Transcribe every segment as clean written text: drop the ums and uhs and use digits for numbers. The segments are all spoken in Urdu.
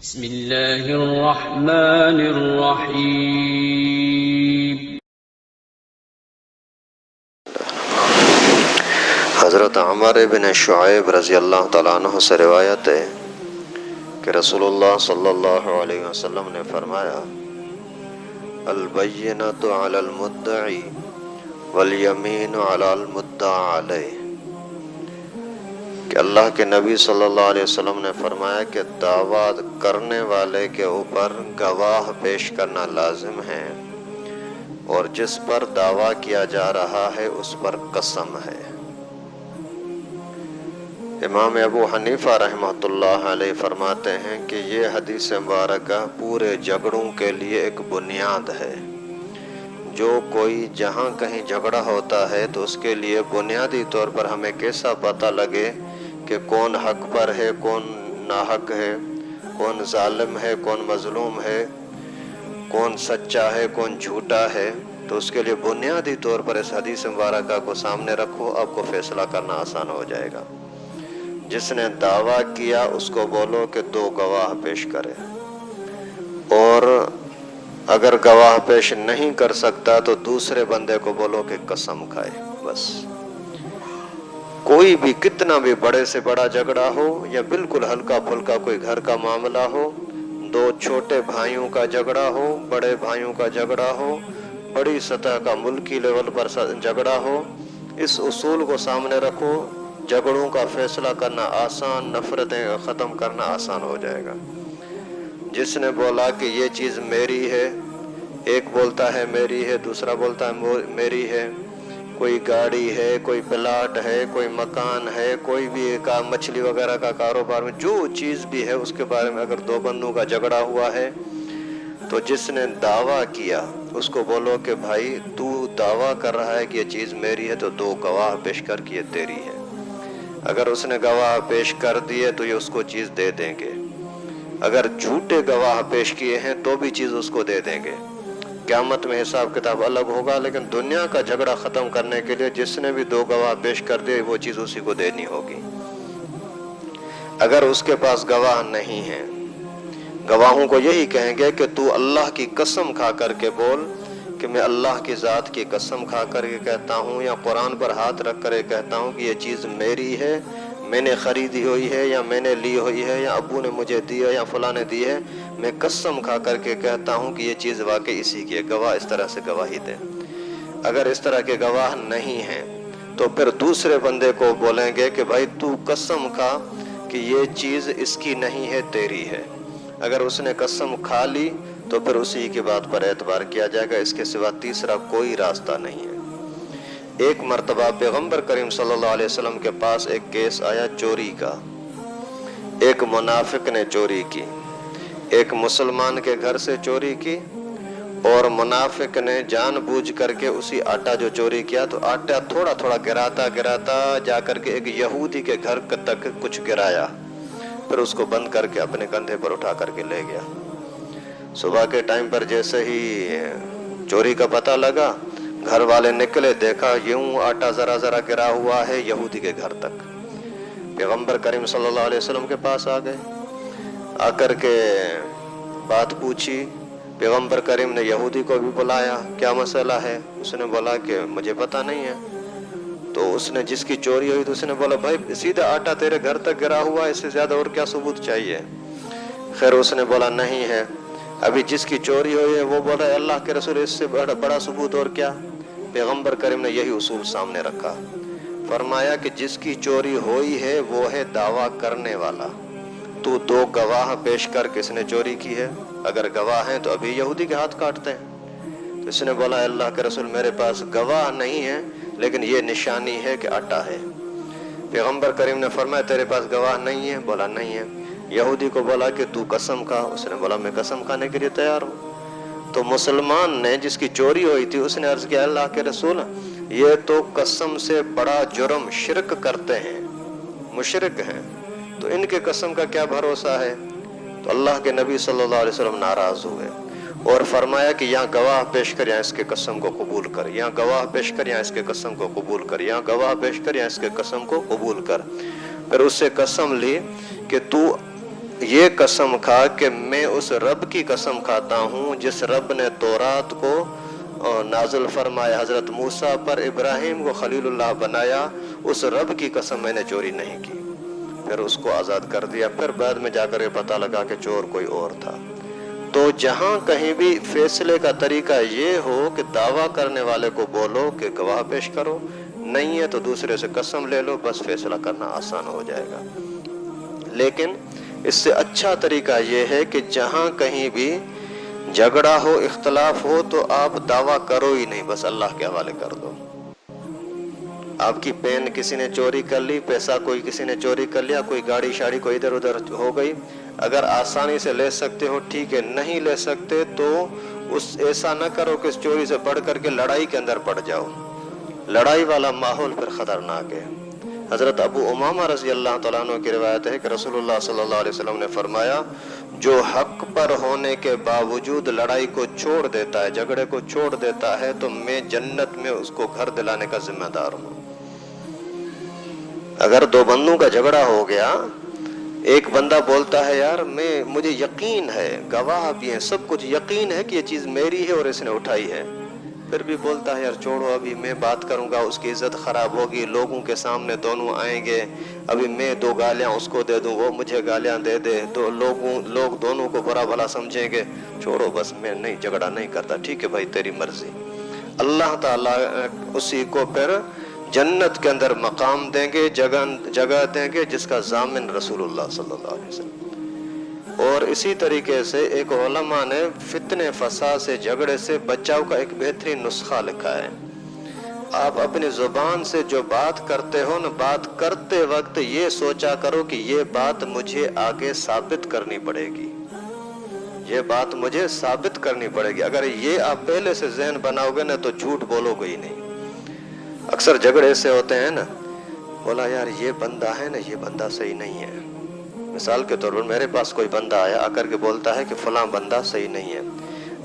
بسم اللہ الرحمن الرحیم۔ حضرت عمر بن شعیب رضی اللہ تعالیٰ عنہ سے روایت ہے کہ رسول اللہ صلی اللہ علیہ وسلم نے فرمایا: البینۃ علی المدعی والیمین علی المدعی علیہ، کہ اللہ کے نبی صلی اللہ علیہ وسلم نے فرمایا کہ دعویٰ کرنے والے کے اوپر گواہ پیش کرنا لازم ہے، اور جس پر دعویٰ کیا جا رہا ہے اس پر قسم ہے۔ امام ابو حنیفہ رحمۃ اللہ علیہ فرماتے ہیں کہ یہ حدیث مبارکہ پورے جھگڑوں کے لیے ایک بنیاد ہے۔ جو کوئی جہاں کہیں جھگڑا ہوتا ہے تو اس کے لیے بنیادی طور پر ہمیں کیسا پتہ لگے کہ کون حق پر ہے، کون ناحق ہے، کون ظالم ہے، کون مظلوم ہے، کون سچا ہے، کون جھوٹا ہے، تو اس کے لیے بنیادی طور پر اس حدیث مبارکہ کو سامنے رکھو، آپ کو فیصلہ کرنا آسان ہو جائے گا۔ جس نے دعویٰ کیا اس کو بولو کہ دو گواہ پیش کرے، اور اگر گواہ پیش نہیں کر سکتا تو دوسرے بندے کو بولو کہ قسم کھائے۔ بس کوئی بھی کتنا بھی بڑے سے بڑا جھگڑا ہو یا بالکل ہلکا پھلکا کوئی گھر کا معاملہ ہو، دو چھوٹے بھائیوں کا جھگڑا ہو، بڑے بھائیوں کا جھگڑا ہو، بڑی سطح کا ملکی لیول پر جھگڑا ہو، اس اصول کو سامنے رکھو، جھگڑوں کا فیصلہ کرنا آسان، نفرتیں ختم کرنا آسان ہو جائے گا۔ جس نے بولا کہ یہ چیز میری ہے، ایک بولتا ہے میری ہے، دوسرا بولتا ہے میری ہے، کوئی گاڑی ہے، کوئی پلاٹ ہے، کوئی مکان ہے، کوئی بھی مچھلی وغیرہ کا کاروبار میں جو چیز بھی ہے اس کے بارے میں اگر دو بندوں کا جھگڑا ہوا ہے تو جس نے دعویٰ کیا اس کو بولو کہ بھائی تو دعویٰ کر رہا ہے کہ یہ چیز میری ہے تو دو گواہ پیش کر کے یہ تیری ہے۔ اگر اس نے گواہ پیش کر دیے تو یہ اس کو چیز دے دیں گے، اگر جھوٹے گواہ پیش کیے ہیں تو بھی چیز اس کو دے دیں گے۔ قیامت میں حساب کتاب الگ ہوگا، لیکن دنیا کا جھگڑا ختم کرنے کے لیے جس نے بھی دو گواہ پیش کر دیے وہ چیز اسی کو دینی ہوگی۔ اگر اس کے پاس گواہ نہیں ہے، گواہوں کو یہی کہیں گے کہ تو اللہ کی قسم کھا کر کے بول کہ میں اللہ کی ذات کی قسم کھا کر کے کہتا ہوں، یا قرآن پر ہاتھ رکھ کر کہتا ہوں کہ یہ چیز میری ہے، میں نے خریدی ہوئی ہے یا میں نے لی ہوئی ہے یا ابو نے مجھے دی ہے یا فلاں نے دی ہے، میں قسم کھا کر کے کہتا ہوں کہ یہ چیز واقعی اسی کی ہے، گواہ اس طرح سے گواہی دیں۔ اگر اس طرح کے گواہ نہیں ہیں تو پھر دوسرے بندے کو بولیں گے کہ بھائی تو قسم کھا کہ یہ چیز اس کی نہیں ہے، تیری ہے۔ اگر اس نے قسم کھا لی تو پھر اسی کی بات پر اعتبار کیا جائے گا، اس کے سوا تیسرا کوئی راستہ نہیں ہے۔ ایک مرتبہ پیغمبر کریم صلی اللہ علیہ وسلم کے پاس ایک کیس آیا چوری کا۔ ایک منافق نے چوری کی، ایک مسلمان کے گھر سے چوری کی، اور منافق نے جان بوجھ کر کے اسی آٹا جو چوری کیا تو آٹا تھوڑا تھوڑا گراتا جا کر کے ایک یہودی کے گھر تک کچھ گرایا، پھر اس کو بند کر کے اپنے کندھے پر اٹھا کر کے لے گیا۔ صبح کے ٹائم پر جیسے ہی چوری کا پتہ لگا، گھر والے نکلے، دیکھا یوں آٹا ذرا ذرا گرا ہوا ہے یہودی کے گھر تک۔ پیغمبر کریم صلی اللہ علیہ وسلم کے پاس آ گئے، آ کر کے بات پوچھی۔ پیغمبر کریم نے یہودی کو بھی بلایا، کیا مسئلہ ہے؟ اس نے بولا کہ مجھے پتہ نہیں ہے۔ تو اس نے جس کی چوری ہوئی تو اس نے بولا بھائی سیدھا آٹا تیرے گھر تک گرا ہوا ہے، اس سے زیادہ اور کیا ثبوت چاہیے؟ خیر اس نے بولا نہیں ہے۔ ابھی جس کی چوری ہوئی ہے وہ بولا اللہ کے رسول اس سے بڑا ثبوت اور کیا؟ پیغمبر کریم نے یہی اصول سامنے رکھا، فرمایا کہ جس کی چوری ہوئی ہے وہ ہے دعویٰ کرنے والا، تو دو گواہ پیش کر کس نے چوری کی ہے، اگر گواہ ہیں تو ابھی یہودی کے ہاتھ کاٹتے ہیں۔ تو اس نے بولا اللہ کے رسول میرے پاس گواہ نہیں ہے لیکن یہ نشانی ہے کہ آٹا ہے۔ پیغمبر کریم نے فرمایا تیرے پاس گواہ نہیں ہے؟ بولا نہیں ہے۔ یہودی کو بولا کہ تو قسم کھا، اس نے بولا میں قسم کھانے کے لیے تیار ہوں۔ تو مسلمان نے جس کی چوری ہوئی تھی اس نے عرض کیا اللہ کے رسول یہ تو قسم سے بڑا جرم شرک کرتے ہیں، مشرک ہیں، تو ان کے قسم کا کیا بھروسہ ہے؟ تو اللہ کے نبی صلی اللہ علیہ وسلم ناراض ہوئے اور فرمایا کہ یہاں گواہ پیش کر، یہاں اس کے قسم کو قبول کر، یہاں گواہ پیش کر، یہاں اس کے قسم کو قبول کر، یہاں گواہ پیش کر، یہاں اس کے قسم کو قبول کر۔ پھر اس سے قسم لی کہ تو یہ قسم کھا کہ میں اس رب کی قسم کھاتا ہوں جس رب نے تورات کو نازل فرمایا، حضرت موسیٰ پر، ابراہیم کو خلیل اللہ بنایا، اس رب کی قسم میں نے چوری نہیں کی۔ پھر اس کو آزاد کر دیا۔ پھر بعد میں جا کر یہ پتہ لگا کہ چور کوئی اور تھا۔ تو جہاں کہیں بھی فیصلے کا طریقہ یہ ہو کہ دعویٰ کرنے والے کو بولو کہ گواہ پیش کرو، نہیں ہے تو دوسرے سے قسم لے لو، بس فیصلہ کرنا آسان ہو جائے گا۔ لیکن اس سے اچھا طریقہ یہ ہے کہ جہاں کہیں بھی جھگڑا ہو، اختلاف ہو، تو آپ دعویٰ کرو ہی نہیں، بس اللہ کے حوالے کر دو۔ آپ کی پین کسی نے چوری کر لی، پیسہ کوئی کسی نے چوری کر لیا، کوئی گاڑی شاڑی کوئی ادھر ادھر ہو گئی، اگر آسانی سے لے سکتے ہو ٹھیک ہے، نہیں لے سکتے تو ایسا نہ کرو کہ اس چوری سے بڑھ کر کے لڑائی کے اندر پڑ جاؤ۔ لڑائی والا ماحول پھر خطرناک ہے۔ حضرت ابو امامہ رضی اللہ تعالیٰ عنہ کی روایت ہے کہ رسول اللہ صلی اللہ علیہ وسلم نے فرمایا، جو حق پر ہونے کے باوجود لڑائی کو چھوڑ دیتا ہے، جھگڑے کو چھوڑ دیتا ہے، تو میں جنت میں اس کو گھر دلانے کا ذمہ دار ہوں۔ اگر دو بندوں کا جھگڑا ہو گیا، ایک بندہ بولتا ہے یار مجھے یقین ہے، گواہ بھی ہیں، سب کچھ یقین ہے کہ یہ چیز میری ہے اور اس نے اٹھائی ہے، پھر بھی بولتا ہے یار چھوڑو، ابھی میں بات کروں گا، اس کی عزت خراب ہوگی، لوگوں کے سامنے دونوں آئیں گے، ابھی میں 2 گالیاں اس کو دے دوں، وہ مجھے گالیاں دے دے، تو لوگ دونوں کو برا بھلا سمجھیں گے، چھوڑو بس میں نہیں جھگڑا نہیں کرتا، ٹھیک ہے بھائی تیری مرضی۔ اللہ تعالیٰ اسی کو پھر جنت کے اندر مقام دیں گے، جگہ دیں گے، جس کا ضامن رسول اللہ صلی اللہ علیہ وسلم۔ اور اسی طریقے سے ایک علماء نے فتنے فساد سے، جھگڑے سے بچاؤ کا ایک بہترین نسخہ لکھا ہے۔ آپ اپنی زبان سے جو بات کرتے ہو نا، بات کرتے وقت یہ سوچا کرو کہ یہ بات مجھے آگے ثابت کرنی پڑے گی، یہ بات مجھے ثابت کرنی پڑے گی۔ اگر یہ آپ پہلے سے ذہن بناؤ گے نا تو جھوٹ بولو گے ہی نہیں۔ اکثر جھگڑے سے ہوتے ہیں نا، بولا یار یہ بندہ ہے نا، یہ بندہ صحیح نہیں ہے۔ مثال کے طور پر میرے پاس کوئی بندہ آیا، آ کر کے بولتا ہے کہ فلاں بندہ صحیح نہیں ہے۔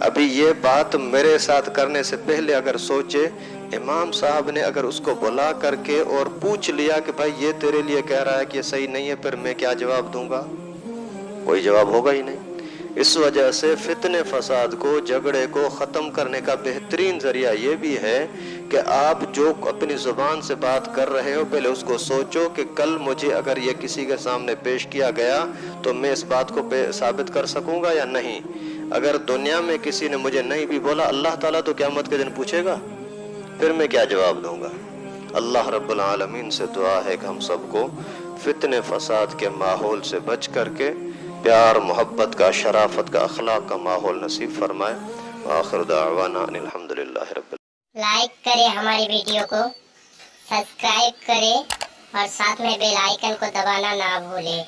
ابھی یہ بات میرے ساتھ کرنے سے پہلے اگر سوچے، امام صاحب نے اگر اس کو بلا کر کے اور پوچھ لیا کہ بھائی یہ تیرے لیے کہہ رہا ہے کہ یہ صحیح نہیں ہے، پھر میں کیا جواب دوں گا؟ کوئی جواب ہوگا ہی نہیں۔ اس وجہ سے فتنے فساد کو، جھگڑے کو ختم کرنے کا بہترین ذریعہ یہ بھی ہے کہ آپ جو اپنی زبان سے بات کر رہے ہو، پہلے اس کو سوچو کہ کل مجھے اگر یہ کسی کے سامنے پیش کیا گیا تو میں اس بات کو ثابت کر سکوں گا یا نہیں۔ اگر دنیا میں کسی نے مجھے نہیں بھی بولا، اللہ تعالیٰ تو قیامت کے دن پوچھے گا، پھر میں کیا جواب دوں گا؟ اللہ رب العالمین سے دعا ہے کہ ہم سب کو فتنے فساد کے ماحول سے بچ کر کے پیار محبت کا، شرافت کا، اخلاق کا ماحول نصیب فرمائے۔ آخر دعوانا ان الحمدللہ رب العالمین۔ لائک کریں ہماری ویڈیو کو، سبسکرائب کریں اور ساتھ میں بیل آئیکن کو دبانا نہ بھولیں۔